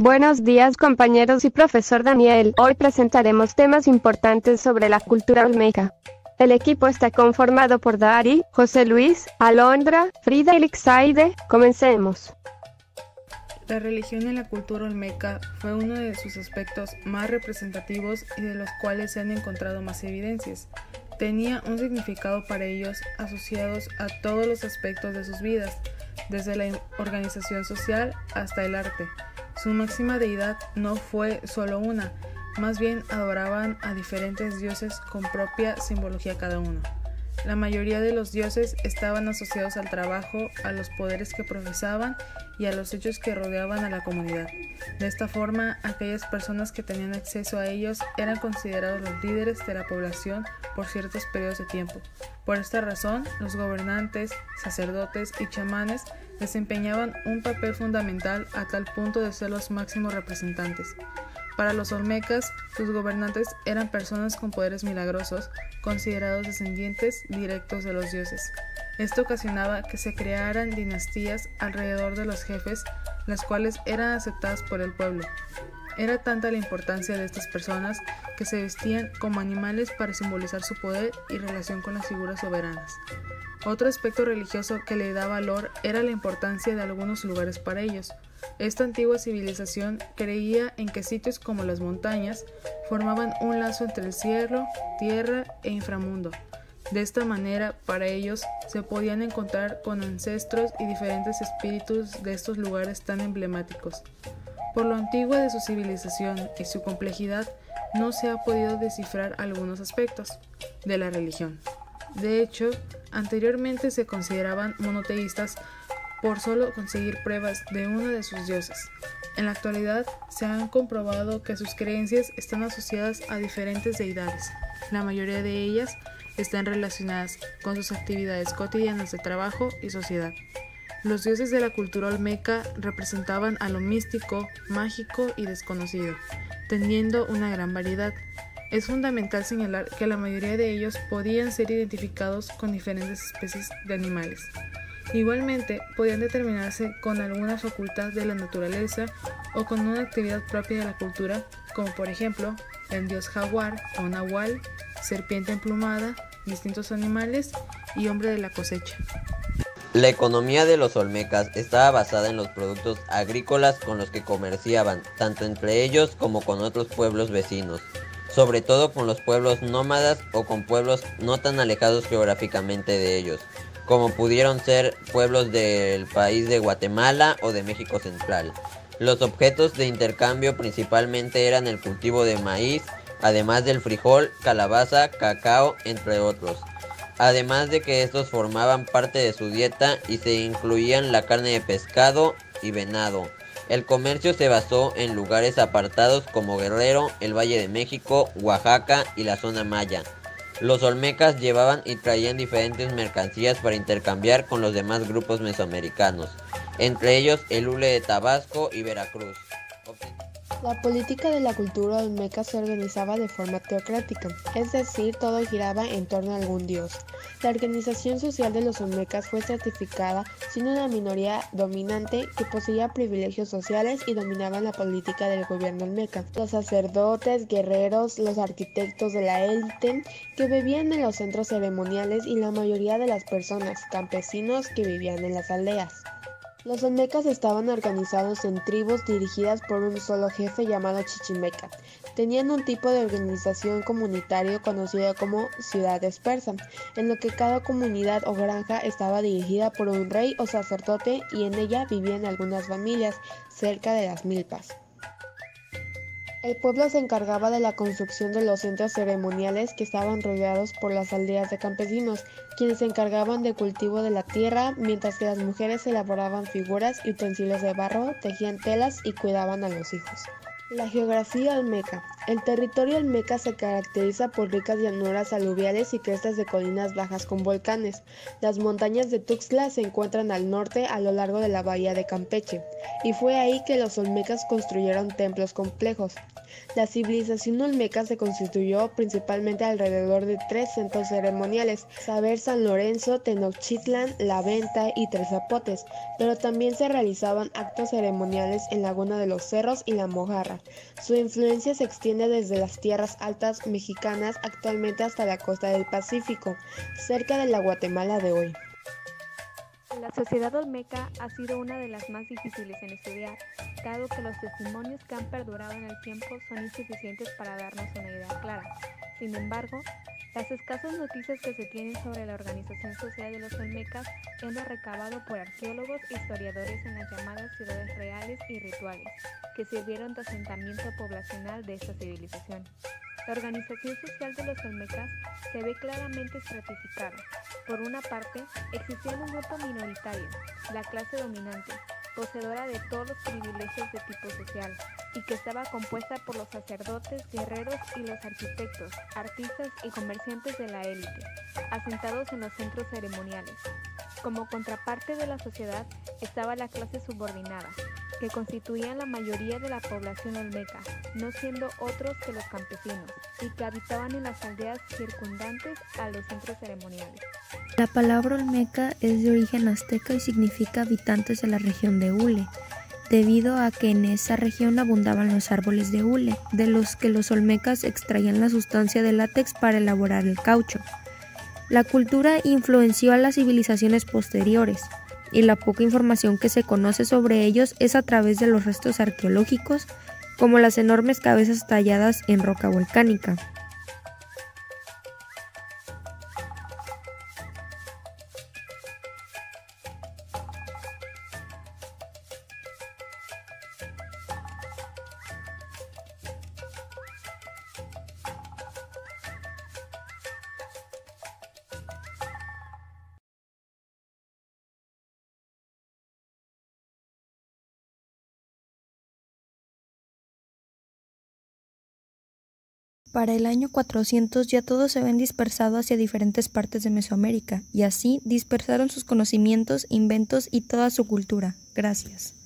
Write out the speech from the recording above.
Buenos días compañeros y profesor Daniel. Hoy presentaremos temas importantes sobre la cultura olmeca. El equipo está conformado por Dari, José Luis, Alondra, Frida y Lixaide. Comencemos. La religión en la cultura olmeca fue uno de sus aspectos más representativos y de los cuales se han encontrado más evidencias. Tenía un significado para ellos asociados a todos los aspectos de sus vidas, desde la organización social hasta el arte. Su máxima deidad no fue solo una, más bien adoraban a diferentes dioses con propia simbología cada uno. La mayoría de los dioses estaban asociados al trabajo, a los poderes que profesaban y a los hechos que rodeaban a la comunidad. De esta forma, aquellas personas que tenían acceso a ellos eran considerados los líderes de la población por ciertos periodos de tiempo. Por esta razón, los gobernantes, sacerdotes y chamanes desempeñaban un papel fundamental a tal punto de ser los máximos representantes. Para los olmecas, sus gobernantes eran personas con poderes milagrosos, considerados descendientes directos de los dioses. Esto ocasionaba que se crearan dinastías alrededor de los jefes, las cuales eran aceptadas por el pueblo. Era tanta la importancia de estas personas que se vestían como animales para simbolizar su poder y relación con las figuras soberanas. Otro aspecto religioso que le da valor era la importancia de algunos lugares para ellos. Esta antigua civilización creía en que sitios como las montañas formaban un lazo entre el cielo, tierra e inframundo. De esta manera, para ellos, se podían encontrar con ancestros y diferentes espíritus de estos lugares tan emblemáticos. Por lo antigua de su civilización y su complejidad, no se ha podido descifrar algunos aspectos de la religión. De hecho, anteriormente se consideraban monoteístas por solo conseguir pruebas de uno de sus dioses. En la actualidad, se han comprobado que sus creencias están asociadas a diferentes deidades. La mayoría de ellas están relacionadas con sus actividades cotidianas de trabajo y sociedad. Los dioses de la cultura olmeca representaban a lo místico, mágico y desconocido, teniendo una gran variedad. Es fundamental señalar que la mayoría de ellos podían ser identificados con diferentes especies de animales. Igualmente, podían determinarse con alguna facultad de la naturaleza o con una actividad propia de la cultura, como por ejemplo el dios jaguar o nahual, serpiente emplumada, distintos animales y hombre de la cosecha. La economía de los olmecas estaba basada en los productos agrícolas con los que comerciaban, tanto entre ellos como con otros pueblos vecinos, sobre todo con los pueblos nómadas o con pueblos no tan alejados geográficamente de ellos, como pudieron ser pueblos del país de Guatemala o de México Central. Los objetos de intercambio principalmente eran el cultivo de maíz, además del frijol, calabaza, cacao, entre otros. Además de que estos formaban parte de su dieta y se incluían la carne de pescado y venado. El comercio se basó en lugares apartados como Guerrero, el Valle de México, Oaxaca y la zona maya. Los olmecas llevaban y traían diferentes mercancías para intercambiar con los demás grupos mesoamericanos, entre ellos el hule de Tabasco y Veracruz. La política de la cultura olmeca se organizaba de forma teocrática, es decir, todo giraba en torno a algún dios. La organización social de los olmecas fue estratificada, siendo una minoría dominante que poseía privilegios sociales y dominaban la política del gobierno olmeca. Los sacerdotes, guerreros, los arquitectos de la élite que vivían en los centros ceremoniales y la mayoría de las personas, campesinos que vivían en las aldeas. Los olmecas estaban organizados en tribus dirigidas por un solo jefe llamado chichimeca. Tenían un tipo de organización comunitario conocido como ciudad dispersa, en lo que cada comunidad o granja estaba dirigida por un rey o sacerdote y en ella vivían algunas familias, cerca de las milpas. El pueblo se encargaba de la construcción de los centros ceremoniales que estaban rodeados por las aldeas de campesinos, quienes se encargaban del cultivo de la tierra, mientras que las mujeres elaboraban figuras y utensilios de barro, tejían telas y cuidaban a los hijos. La geografía olmeca. El territorio olmeca se caracteriza por ricas llanuras aluviales y crestas de colinas bajas con volcanes. Las montañas de Tuxtla se encuentran al norte a lo largo de la bahía de Campeche, y fue ahí que los olmecas construyeron templos complejos. La civilización olmeca se constituyó principalmente alrededor de 3 centros ceremoniales: Saber San Lorenzo, Tenochtitlan, La Venta y Tres Zapotes, pero también se realizaban actos ceremoniales en Laguna de los Cerros y La Mojarra. Su influencia se extiende desde las tierras altas mexicanas actualmente hasta la costa del Pacífico, cerca de la Guatemala de hoy. La sociedad olmeca ha sido una de las más difíciles en estudiar, dado que los testimonios que han perdurado en el tiempo son insuficientes para darnos una idea clara. Sin embargo, las escasas noticias que se tienen sobre la organización social de los olmecas han sido recabado por arqueólogos e historiadores en las llamadas ciudades reales y rituales, que sirvieron de asentamiento poblacional de esta civilización. La organización social de los olmecas se ve claramente estratificada. Por una parte, existía un grupo minoritario, la clase dominante, poseedora de todos los privilegios de tipo social, y que estaba compuesta por los sacerdotes, guerreros y los arquitectos, artistas y comerciantes de la élite, asentados en los centros ceremoniales. Como contraparte de la sociedad estaba la clase subordinada, que constituían la mayoría de la población olmeca, no siendo otros que los campesinos, y que habitaban en las aldeas circundantes a los centros ceremoniales. La palabra olmeca es de origen azteca y significa habitantes de la región de hule, debido a que en esa región abundaban los árboles de hule, de los que los olmecas extraían la sustancia de látex para elaborar el caucho. La cultura influenció a las civilizaciones posteriores, y la poca información que se conoce sobre ellos es a través de los restos arqueológicos, como las enormes cabezas talladas en roca volcánica. Para el año 400 ya todos se habían dispersado hacia diferentes partes de Mesoamérica, y así dispersaron sus conocimientos, inventos y toda su cultura. Gracias.